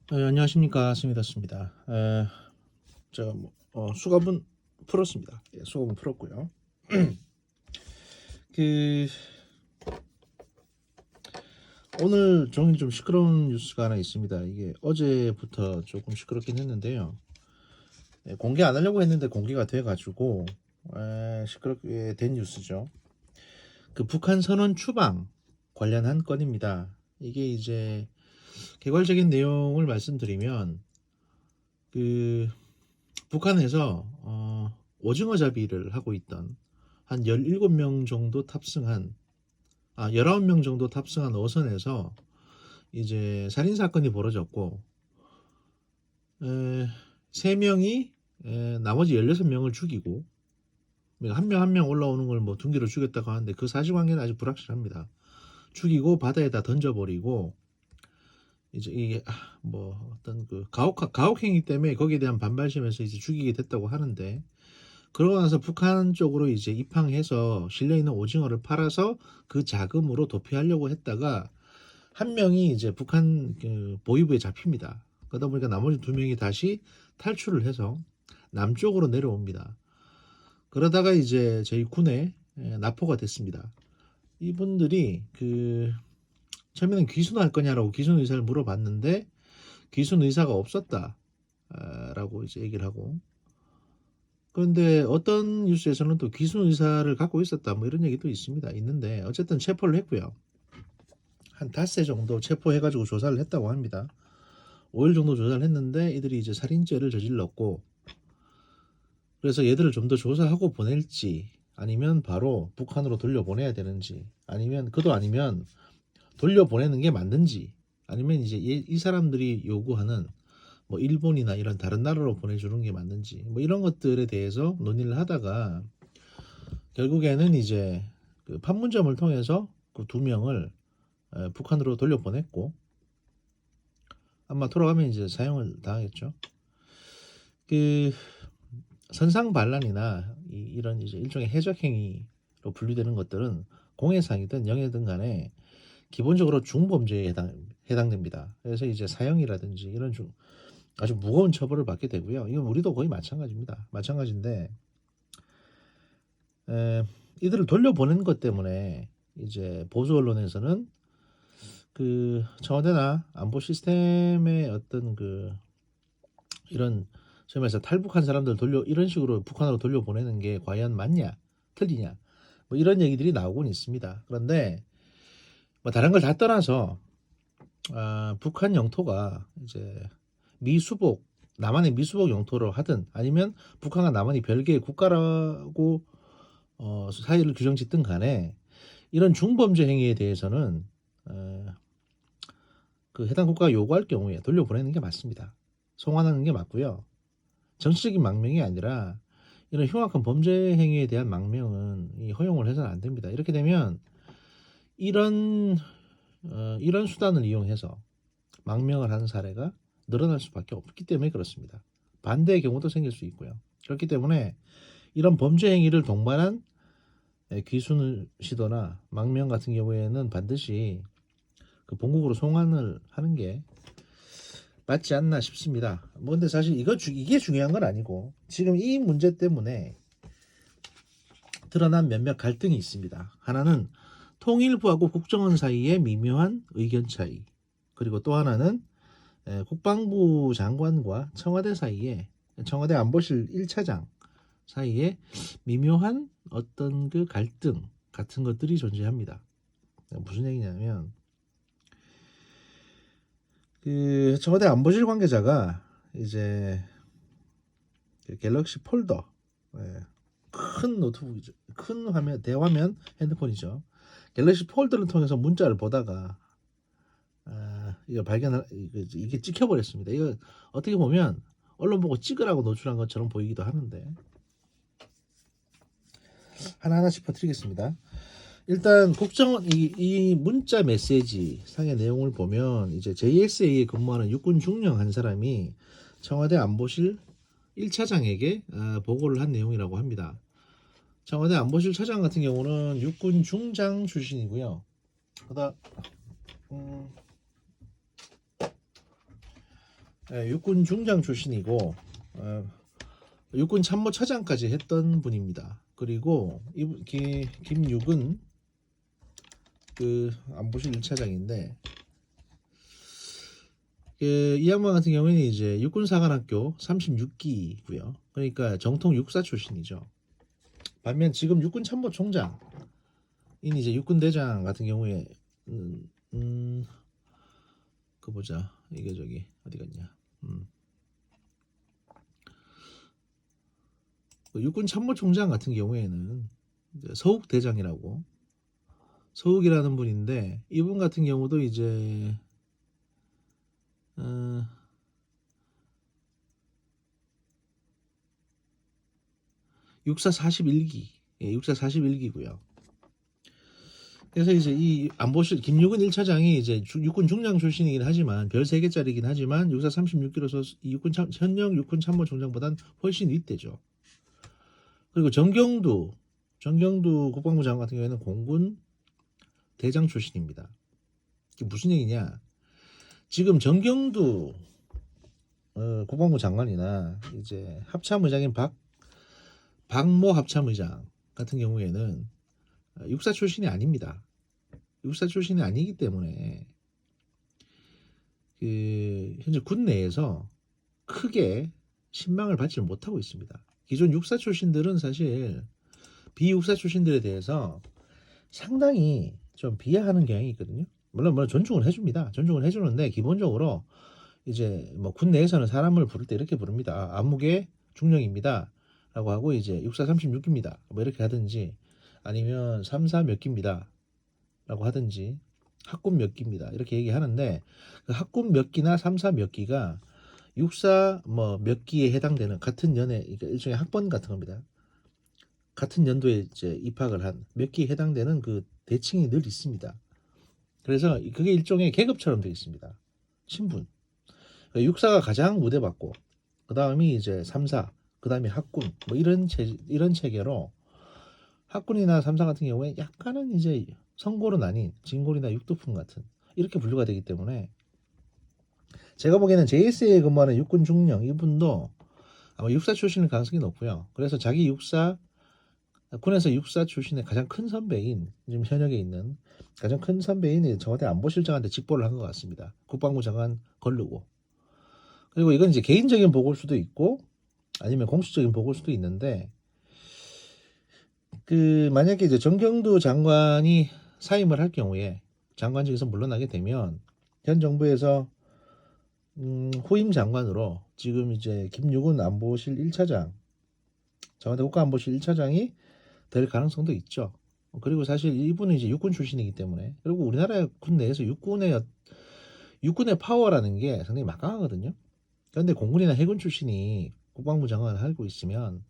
안녕하십니까, 스미다스입니다. 제가 수갑은 풀었습니다. 예, 수갑은 풀었고요. 그 오늘 종일 좀 시끄러운 뉴스가 하나 있습니다. 이게 어제부터 조금 시끄럽긴 했는데요. 공개 안 하려고 했는데 공개가 돼가지고 시끄럽게 된 뉴스죠. 그 북한 선언 추방 관련한 건입니다. 이게 이제 개괄적인 내용을 말씀드리면 그 북한에서 오징어 잡이를 하고 있던 한 17명 정도 탑승한 19명 정도 탑승한 어선에서 이제 살인 사건이 벌어졌고 3명이 나머지 16명을 죽이고 한 명 한 명 올라오는 걸 뭐 둔기로 죽였다고 하는데 그 사실관계는 아직 불확실합니다. 죽이고 바다에다 던져버리고 이제 이게 뭐 어떤 그 가혹행위 때문에 거기에 대한 반발심에서 이제 죽이게 됐다고 하는데 그러고 나서 북한 쪽으로 이제 입항해서 실려 있는 오징어를 팔아서 그 자금으로 도피하려고 했다가 한 명이 이제 북한 그 보위부에 잡힙니다. 그러다 보니까 나머지 2명이 다시 탈출을 해서 남쪽으로 내려옵니다. 그러다가 이제 저희 군에 납포가 됐습니다. 이분들이 그 처음에는 귀순할 거냐라고 귀순 의사를 물어봤는데 귀순 의사가 없었다라고 이제 얘기를 하고, 그런데 어떤 뉴스에서는 또 귀순 의사를 갖고 있었다 뭐 이런 얘기도 있는데 어쨌든 체포를 했고요. 한 5세 정도 체포해가지고 조사를 했다고 합니다. 5일 정도 조사를 했는데 이들이 이제 살인죄를 저질렀고, 그래서 얘들을 좀 더 조사하고 보낼지 아니면 바로 북한으로 돌려보내야 되는지, 아니면 그도 아니면 돌려보내는 게 맞는지, 아니면 이제 이 사람들이 요구하는 뭐 일본이나 이런 다른 나라로 보내주는 게 맞는지 뭐 이런 것들에 대해서 논의를 하다가 결국에는 이제 그 판문점을 통해서 그 2명을 북한으로 돌려보냈고, 아마 돌아가면 이제 사형을 당하겠죠. 그 선상반란이나 이런 이제 일종의 해적행위로 분류되는 것들은 공해상이든 영해든 간에 기본적으로 중범죄에 해당됩니다. 그래서 이제 사형이라든지 이런 아주 무거운 처벌을 받게 되고요. 이건 우리도 거의 마찬가지입니다. 마찬가지인데 이들을 돌려보낸 것 때문에 이제 보수 언론에서는 그 청와대나 안보 시스템의 어떤 그 이런 소위 말해서 탈북한 사람들 이런 식으로 북한으로 돌려보내는 게 과연 맞냐 틀리냐 뭐 이런 얘기들이 나오곤 있습니다. 그런데 뭐 다른 걸 다 떠나서 북한 영토가 이제 미수복 남한의 미수복 영토로 하든 아니면 북한과 남한이 별개의 국가라고 사이를 규정짓든 간에 이런 중범죄 행위에 대해서는 그 해당 국가가 요구할 경우에 돌려보내는 게 맞습니다. 송환하는 게 맞고요. 정치적인 망명이 아니라 이런 흉악한 범죄 행위에 대한 망명은 허용을 해서는 안 됩니다. 이렇게 되면 이런 수단을 이용해서 망명을 하는 사례가 늘어날 수밖에 없기 때문에 그렇습니다. 반대의 경우도 생길 수 있고요. 그렇기 때문에 이런 범죄 행위를 동반한 귀순 시도나 망명 같은 경우에는 반드시 그 본국으로 송환을 하는 게 맞지 않나 싶습니다. 뭐 근데 사실 이게 중요한 건 아니고 지금 이 문제 때문에 드러난 몇몇 갈등이 있습니다. 하나는 통일부하고 국정원 사이의 미묘한 의견 차이, 그리고 또 하나는 국방부 장관과 청와대 안보실 1차장 사이에 미묘한 어떤 그 갈등 같은 것들이 존재합니다. 무슨 얘기냐면 그 청와대 안보실 관계자가 이제 그 갤럭시 폴더, 큰 노트북이죠. 큰 화면, 대화면 핸드폰이죠. 갤럭시 폴더를 통해서 문자를 보다가 이거 이게 찍혀버렸습니다. 이거 어떻게 보면 언론 보고 찍으라고 노출한 것처럼 보이기도 하는데 하나하나씩 퍼뜨리겠습니다. 일단 국정원 이 문자 메시지 상의 내용을 보면 이제 JSA에 근무하는 육군 중령 한 사람이 청와대 안보실 1차장에게 보고를 한 내용이라고 합니다. 청와대 안보실 차장 같은 경우는 육군 중장 출신이고요. 그다 육군 중장 출신이고 육군 참모차장까지 했던 분입니다. 그리고 김육은 그 안보실 1차장인데 이 양반 같은 경우에는 이제 육군사관학교 36기고요. 그러니까 정통 육사 출신이죠. 반면 지금 육군참모총장인 이제 육군대장 같은 경우에 그 보자. 이게 저기 어디 갔냐? 그 육군참모총장 같은 경우에는 서욱 대장이라고 서욱이라는 분인데 이분 같은 경우도 이제 육사 41기, 육사 41기고요. 그래서 이제 이 안보실 김육은 1차장이 이제 육군 중장 출신이긴 하지만 별 3개짜리긴 하지만 육사 36기로서 현역 육군 참모총장보단 훨씬 윗대죠. 그리고 정경두 국방부 장관 같은 경우에는 공군 대장 출신입니다. 이게 무슨 얘기냐? 지금 정경두 국방부 장관이나 이제 합참의장인 박모 합참의장 같은 경우에는 육사 출신이 아닙니다. 육사 출신이 아니기 때문에 현재 군 내에서 크게 신망을 받지 못하고 있습니다. 기존 육사 출신들은 사실 비육사 출신들에 대해서 상당히 좀 비하하는 경향이 있거든요. 물론 존중을 해줍니다. 존중을 해주는데 기본적으로 이제 뭐 군 내에서는 사람을 부를 때 이렇게 부릅니다. 안무개 중령입니다. 라고 하고 이제 육사 36기입니다. 뭐 이렇게 하든지 아니면 3사 몇 기입니다. 라고 하든지 학군 몇 기입니다. 이렇게 얘기하는데 그 학군 몇 기나 3사 몇 기가 육사 뭐 몇 기에 해당되는 같은 연에 그러니까 일종의 학번 같은 겁니다. 같은 연도에 이제 입학을 한 몇 기에 해당되는 그 대칭이 늘 있습니다. 그래서 그게 일종의 계급처럼 되어 있습니다. 신분. 육사가 가장 우대받고 그 다음이 이제 3사 그 다음에 학군 뭐 이런 체계로 학군이나 3사 같은 경우에 약간은 이제 성골은 아닌 진골이나 육두품 같은 이렇게 분류가 되기 때문에 제가 보기에는 JSA에 근무하는 육군 중령 이분도 아마 육사 출신일 가능성이 높고요. 그래서 자기 군에서 육사 출신의 가장 큰 선배인 지금 현역에 있는 가장 큰 선배인 청와대 안보실장한테 직보를 한 것 같습니다. 국방부 장관 걸르고. 그리고 이건 이제 개인적인 보고일 수도 있고 아니면 공식적인 보고일 수도 있는데 만약에 이제 정경두 장관이 사임을 할 경우에 장관직에서 물러나게 되면 현 정부에서 후임 장관으로 지금 이제 김육은 안보실 1차장 청와대 국가안보실 1차장이 될 가능성도 있죠. 그리고 사실 이분은 이제 육군 출신이기 때문에 그리고 우리나라 군 내에서 육군의 파워라는 게 상당히 막강하거든요. 그런데 공군이나 해군 출신이 국방부 장관을 하고 있으면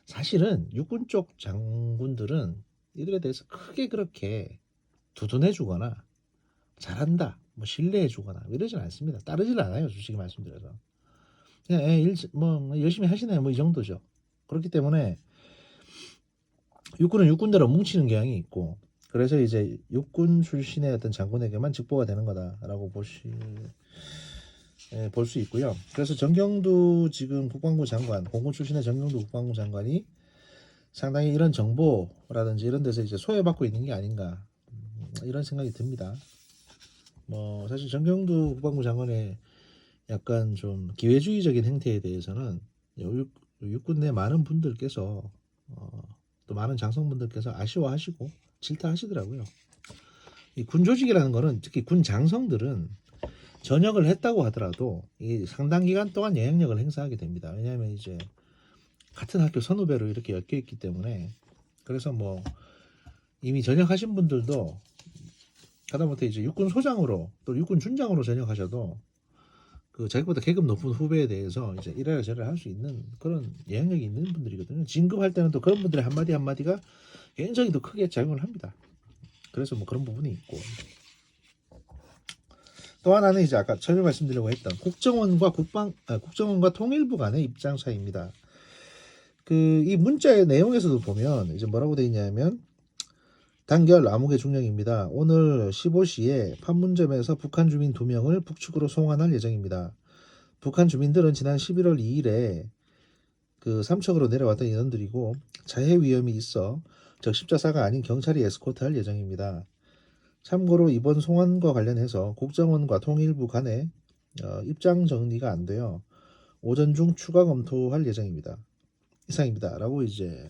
사실은 육군 쪽 장군들은 이들에 대해서 크게 그렇게 두둔해주거나 잘한다, 뭐 신뢰해주거나 이러진 않습니다. 따르질 않아요, 솔직히 말씀드려서. 그냥 뭐 열심히 하시네요, 뭐 이 정도죠. 그렇기 때문에 육군은 육군대로 뭉치는 경향이 있고, 그래서 이제 육군 출신의 어떤 장군에게만 직보가 되는 거다라고 볼 수 있고요. 그래서 정경두 지금 국방부 장관, 공군 출신의 정경두 국방부 장관이 상당히 이런 정보라든지 이런 데서 이제 소외받고 있는 게 아닌가 이런 생각이 듭니다. 뭐 사실 정경두 국방부 장관의 약간 좀 기회주의적인 행태에 대해서는 육군 내 많은 분들께서 또 많은 장성분들께서 아쉬워하시고 질타하시더라고요. 이 군 조직이라는 거는 특히 군 장성들은 전역을 했다고 하더라도 이 상당 기간 동안 영향력을 행사하게 됩니다. 왜냐하면 이제 같은 학교 선후배로 이렇게 엮여 있기 때문에 그래서 뭐 이미 전역하신 분들도 하다못해 이제 육군 소장으로 또 육군 준장으로 전역하셔도 그 자기보다 계급 높은 후배에 대해서 이제 이래라 저래라 할 수 있는 그런 영향력이 있는 분들이거든요. 진급할 때는 또 그런 분들의 한마디가 굉장히 더 크게 작용을 합니다. 그래서 뭐 그런 부분이 있고 또 하나는 이제 아까 처음에 말씀드리려고 했던 국정원과 통일부 간의 입장 차이입니다. 이 문자의 내용에서도 보면 이제 뭐라고 돼 있냐면 단결 암흑의 중령입니다. 오늘 15시에 판문점에서 북한 주민 2명을 북측으로 송환할 예정입니다. 북한 주민들은 지난 11월 2일에 그 삼척으로 내려왔던 인원들이고 자해 위험이 있어 적십자사가 아닌 경찰이 에스코트할 예정입니다. 참고로 이번 송환과 관련해서 국정원과 통일부 간에 입장 정리가 안 돼요. 오전 중 추가 검토할 예정입니다. 이상입니다. 라고 이제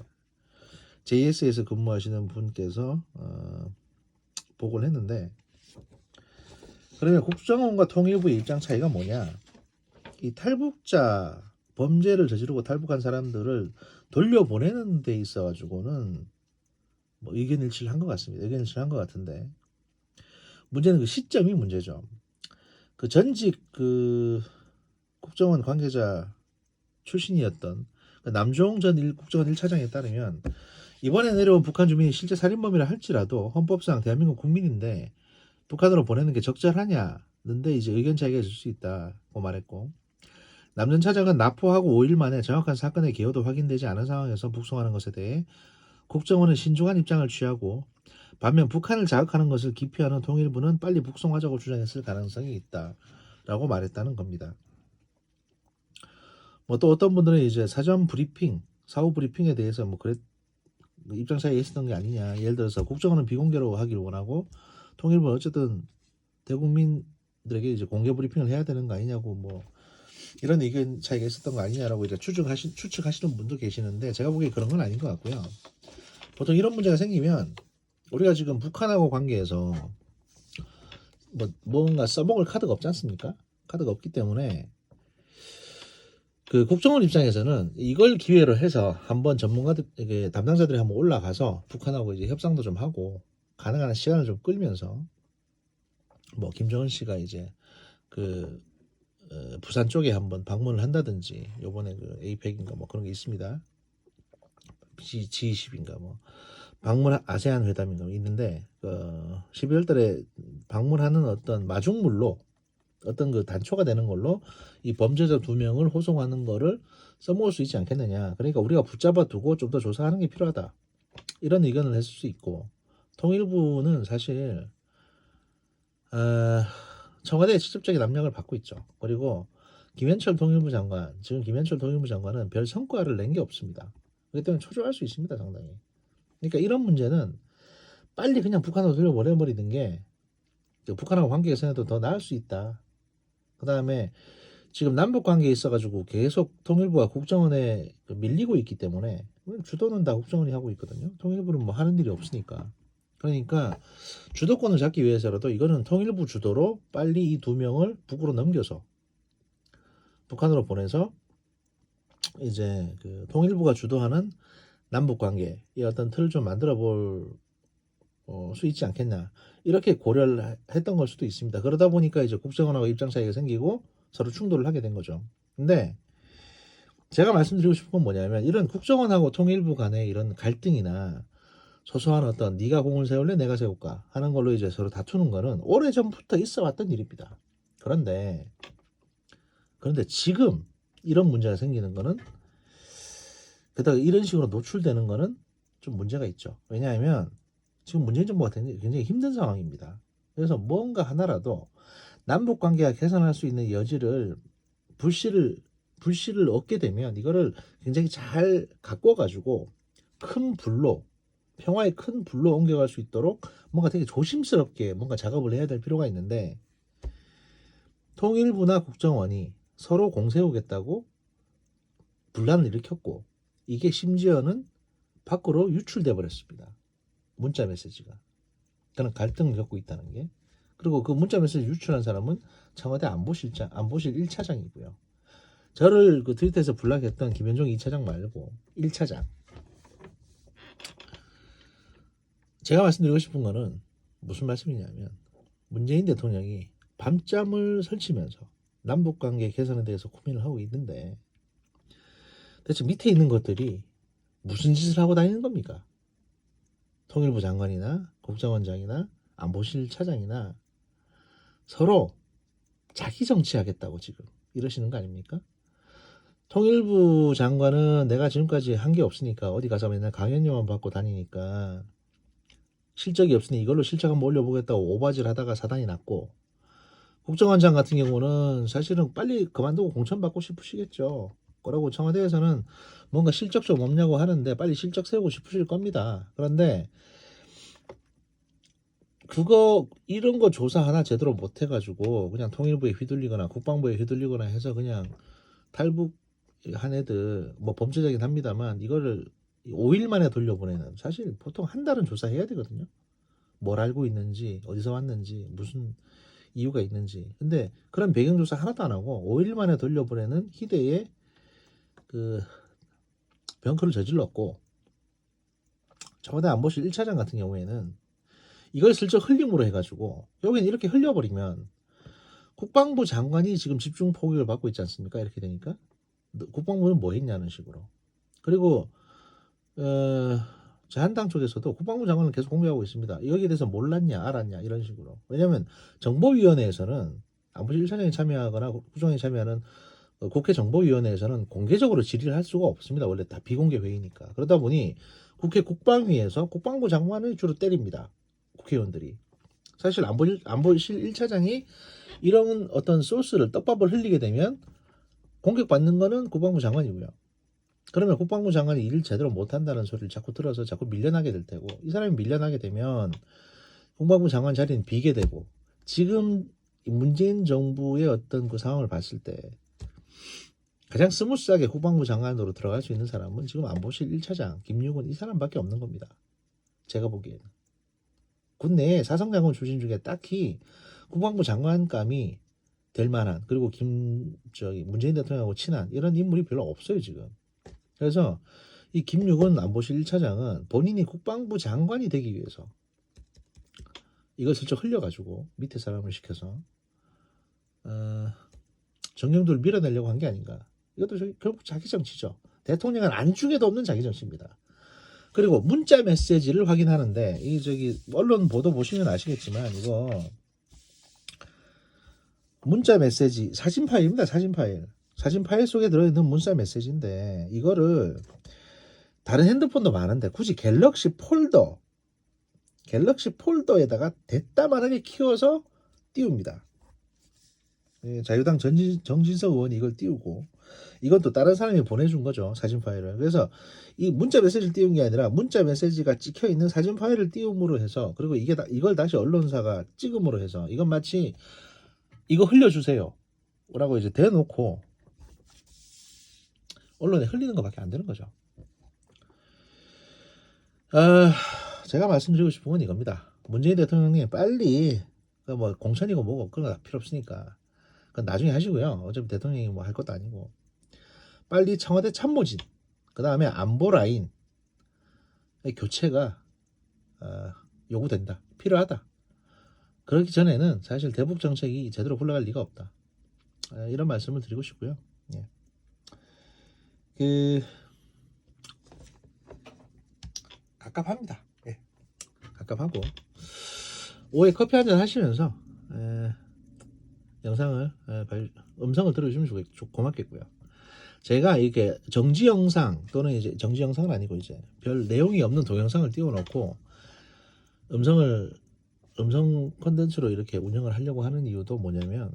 JS에서 근무하시는 분께서 보고를 했는데, 그러면 국정원과 통일부의 입장 차이가 뭐냐? 이 탈북자 범죄를 저지르고 탈북한 사람들을 돌려보내는 데 있어 가지고는 뭐 의견 일치를 한 것 같습니다. 의견 일치를 한 것 같은데, 문제는 그 시점이 문제죠. 그 전직 그 국정원 관계자 출신이었던 그 남종 전 국정원 1차장에 따르면 이번에 내려온 북한 주민이 실제 살인범이라 할지라도 헌법상 대한민국 국민인데 북한으로 보내는 게 적절하냐는데 이제 의견 차이가 있을 수 있다고 말했고, 남 전 차장은 납포하고 5일 만에 정확한 사건의 개요도 확인되지 않은 상황에서 북송하는 것에 대해 국정원은 신중한 입장을 취하고, 반면 북한을 자극하는 것을 기피하는 통일부는 빨리 북송하자고 주장했을 가능성이 있다라고 말했다는 겁니다. 뭐 또 어떤 분들은 이제 사전 브리핑, 사후 브리핑에 대해서 뭐 입장 차이가 있었던 게 아니냐. 예를 들어서 국정원은 비공개로 하기를 원하고 통일부는 어쨌든 대국민들에게 이제 공개 브리핑을 해야 되는 거 아니냐고 뭐 이런 의견 차이가 있었던 거 아니냐라고 이제 추측하시는 분도 계시는데, 제가 보기에 그런 건 아닌 것 같고요. 보통 이런 문제가 생기면 우리가 지금 북한하고 관계에서 뭔가 써먹을 카드가 없지 않습니까? 카드가 없기 때문에 그 국정원 입장에서는 이걸 기회로 해서 한번 전문가들, 담당자들이 한번 올라가서 북한하고 이제 협상도 좀 하고 가능한 시간을 좀 끌면서 뭐 김정은 씨가 이제 그 부산 쪽에 한번 방문을 한다든지, 요번에 그 에이펙인가 뭐 그런 게 있습니다. G20인가 뭐 방문 아세안 회담인가 뭐 있는데 12월 달에 방문하는 어떤 마중물로 어떤 그 단초가 되는 걸로 이 범죄자 2명을 호송하는 거를 써먹을 수 있지 않겠느냐. 그러니까 우리가 붙잡아 두고 좀 더 조사하는 게 필요하다. 이런 의견을 했을 수 있고, 통일부는 사실 청와대의 직접적인 압력을 받고 있죠. 그리고 김현철 통일부 장관, 지금 김현철 통일부 장관은 별 성과를 낸 게 없습니다. 그렇기 때문에 초조할 수 있습니다, 상당히. 그러니까 이런 문제는 빨리 그냥 북한으로 돌려보내버리는 게 북한하고 관계 개선에도 더 나을 수 있다. 그 다음에 지금 남북 관계에 있어가지고 계속 통일부가 국정원에 밀리고 있기 때문에 주도는 다 국정원이 하고 있거든요. 통일부는 뭐 하는 일이 없으니까. 그러니까 주도권을 잡기 위해서라도 이거는 통일부 주도로 빨리 이 2명을 북으로 넘겨서 북한으로 보내서 이제 그 통일부가 주도하는 남북 관계의 어떤 틀을 좀 만들어 볼 수 있지 않겠냐, 이렇게 고려를 했던 걸 수도 있습니다. 그러다 보니까 이제 국정원하고 입장 차이가 생기고 서로 충돌을 하게 된 거죠. 근데 제가 말씀드리고 싶은 건 뭐냐면, 이런 국정원하고 통일부 간의 이런 갈등이나 소소한 어떤 네가 공을 세울래 내가 세울까 하는 걸로 이제 서로 다투는 거는 오래전부터 있어 왔던 일입니다. 그런데 지금 이런 문제가 생기는 거는, 게다가 이런 식으로 노출되는 거는 좀 문제가 있죠. 왜냐하면 지금 문재인 정부가 굉장히 힘든 상황입니다. 그래서 뭔가 하나라도 남북 관계가 개선할 수 있는 여지를 불씨를 얻게 되면 이거를 굉장히 잘 가꿔 가지고 큰 불로, 평화의 큰 불로 옮겨갈 수 있도록 뭔가 되게 조심스럽게 뭔가 작업을 해야 될 필요가 있는데, 통일부나 국정원이 서로 공세우겠다고 분란을 일으켰고, 이게 심지어는 밖으로 유출돼 버렸습니다. 문자 메시지가. 그런 갈등을 겪고 있다는 게. 그리고 그 문자 메시지 유출한 사람은 청와대 안보실 1차장이고요. 저를 그 트위터에서 불락했던 김현종 2차장 말고 1차장. 제가 말씀드리고 싶은 거는 무슨 말씀이냐면, 문재인 대통령이 밤잠을 설치면서 남북관계 개선에 대해서 고민을 하고 있는데 대체 밑에 있는 것들이 무슨 짓을 하고 다니는 겁니까? 통일부 장관이나 국정원장이나 안보실 차장이나 서로 자기 정치하겠다고 지금 이러시는 거 아닙니까? 통일부 장관은 내가 지금까지 한 게 없으니까 어디 가서 맨날 강연료만 받고 다니니까 실적이 없으니 이걸로 실적 한번 올려보겠다고 오바질 하다가 사단이 났고, 국정원장 같은 경우는 사실은 빨리 그만두고 공천받고 싶으시겠죠. 그러고 청와대에서는 뭔가 실적 좀 없냐고 하는데 빨리 실적 세우고 싶으실 겁니다. 그런데 그거 이런 거 조사 하나 제대로 못 해가지고 그냥 통일부에 휘둘리거나 국방부에 휘둘리거나 해서 그냥 탈북한 애들 뭐 범죄자긴 합니다만 이거를 5일 만에 돌려보내는 사실 보통 한 달은 조사해야 되거든요. 뭘 알고 있는지 어디서 왔는지 무슨 이유가 있는지. 근데 그런 배경조사 하나도 안 하고 5일 만에 돌려보내는 희대의 그 병크를 저질렀고 청와대 안보실 1차장 같은 경우에는 이걸 슬쩍 흘림으로 해가지고 여기는 이렇게 흘려버리면 국방부 장관이 지금 집중 포격을 받고 있지 않습니까? 이렇게 되니까 국방부는 뭐 했냐는 식으로. 그리고 자한당 쪽에서도 국방부 장관을 계속 공개하고 있습니다. 여기에 대해서 몰랐냐 알았냐 이런 식으로. 왜냐하면 정보위원회에서는 안보실 1차장이 참여하거나 국정원이 참여하는 국회 정보위원회에서는 공개적으로 질의를 할 수가 없습니다. 원래 다 비공개 회의니까. 그러다 보니 국회 국방위에서 국방부 장관을 주로 때립니다. 국회의원들이. 사실 안보실 1차장이 이런 어떤 소스를 떡밥을 흘리게 되면 공격받는 거는 국방부 장관이고요. 그러면 국방부 장관이 일을 제대로 못한다는 소리를 자꾸 들어서 자꾸 밀려나게 될 테고 이 사람이 밀려나게 되면 국방부 장관 자리는 비게 되고 지금 문재인 정부의 어떤 그 상황을 봤을 때 가장 스무스하게 국방부 장관으로 들어갈 수 있는 사람은 지금 안보실 1차장 김육은 이 사람밖에 없는 겁니다. 제가 보기에는. 군내에 사성장군 출신 중에 딱히 국방부 장관감이 될 만한 그리고 문재인 대통령하고 친한 이런 인물이 별로 없어요 지금. 그래서 이 김육은 안보실 1차장은 본인이 국방부 장관이 되기 위해서 이걸 슬쩍 흘려가지고 밑에 사람을 시켜서 정경도를 밀어내려고 한 게 아닌가. 이것도 결국 자기 정치죠. 대통령은 안중에도 없는 자기 정치입니다. 그리고 문자 메시지를 확인하는데 이 언론 보도 보시면 아시겠지만 이거 문자 메시지 사진 파일입니다. 사진 파일 속에 들어있는 문자 메시지인데 이거를 다른 핸드폰도 많은데 굳이 갤럭시 폴더에다가 됐다만하게 키워서 띄웁니다. 자유당 정진석 의원이 이걸 띄우고 이건 또 다른 사람이 보내준 거죠. 사진 파일을. 그래서 이 문자 메시지를 띄운 게 아니라 문자 메시지가 찍혀 있는 사진 파일을 띄움으로 해서 그리고 이걸 다시 언론사가 찍음으로 해서 이건 마치 이거 흘려주세요 라고 이제 대놓고 언론에 흘리는 것밖에 안 되는 거죠. 제가 말씀드리고 싶은 건 이겁니다. 문재인 대통령님 빨리 뭐 공천이고 뭐고 그런 거 필요 없으니까 그건 나중에 하시고요. 어차피 대통령이 뭐 할 것도 아니고 빨리 청와대 참모진 그 다음에 안보 라인 교체가 요구된다. 필요하다. 그렇기 전에는 사실 대북 정책이 제대로 굴러갈 리가 없다. 이런 말씀을 드리고 싶고요. 예. 갑갑합니다. 예. 갑갑하고 오후에 커피 한잔 하시면서 영상을 음성을 들어주시면 고맙겠고요. 제가 이렇게 정지 영상 또는 이제 정지 영상은 아니고 이제 별 내용이 없는 동영상을 띄워놓고 음성 콘텐츠로 이렇게 운영을 하려고 하는 이유도 뭐냐면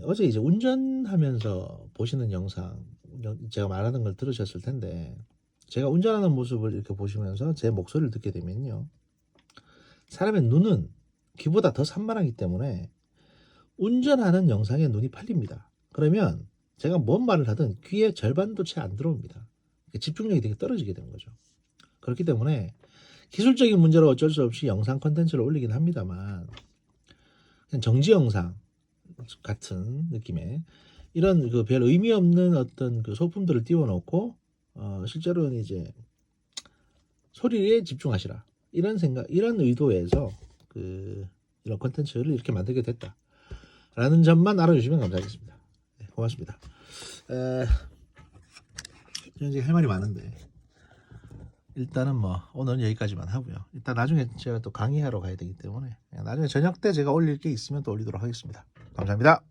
어제 이제 운전하면서 보시는 영상 제가 말하는 걸 들으셨을 텐데 제가 운전하는 모습을 이렇게 보시면서 제 목소리를 듣게 되면요 사람의 눈은 귀보다 더 산만하기 때문에 운전하는 영상에 눈이 팔립니다. 그러면 제가 뭔 말을 하든 귀에 절반도 채 안 들어옵니다. 집중력이 되게 떨어지게 되는 거죠. 그렇기 때문에 기술적인 문제로 어쩔 수 없이 영상 콘텐츠를 올리긴 합니다만 그냥 정지 영상 같은 느낌의 이런 그 별 의미 없는 어떤 그 소품들을 띄워놓고 실제로는 이제 소리에 집중하시라 이런 생각 이런 의도에서 이런 콘텐츠를 이렇게 만들게 됐다라는 점만 알아주시면 감사하겠습니다. 네, 고맙습니다. 이제 할 말이 많은데 일단은 뭐 오늘은 여기까지만 하고요. 일단 나중에 제가 또 강의하러 가야 되기 때문에 나중에 저녁 때 제가 올릴 게 있으면 또 올리도록 하겠습니다. 감사합니다.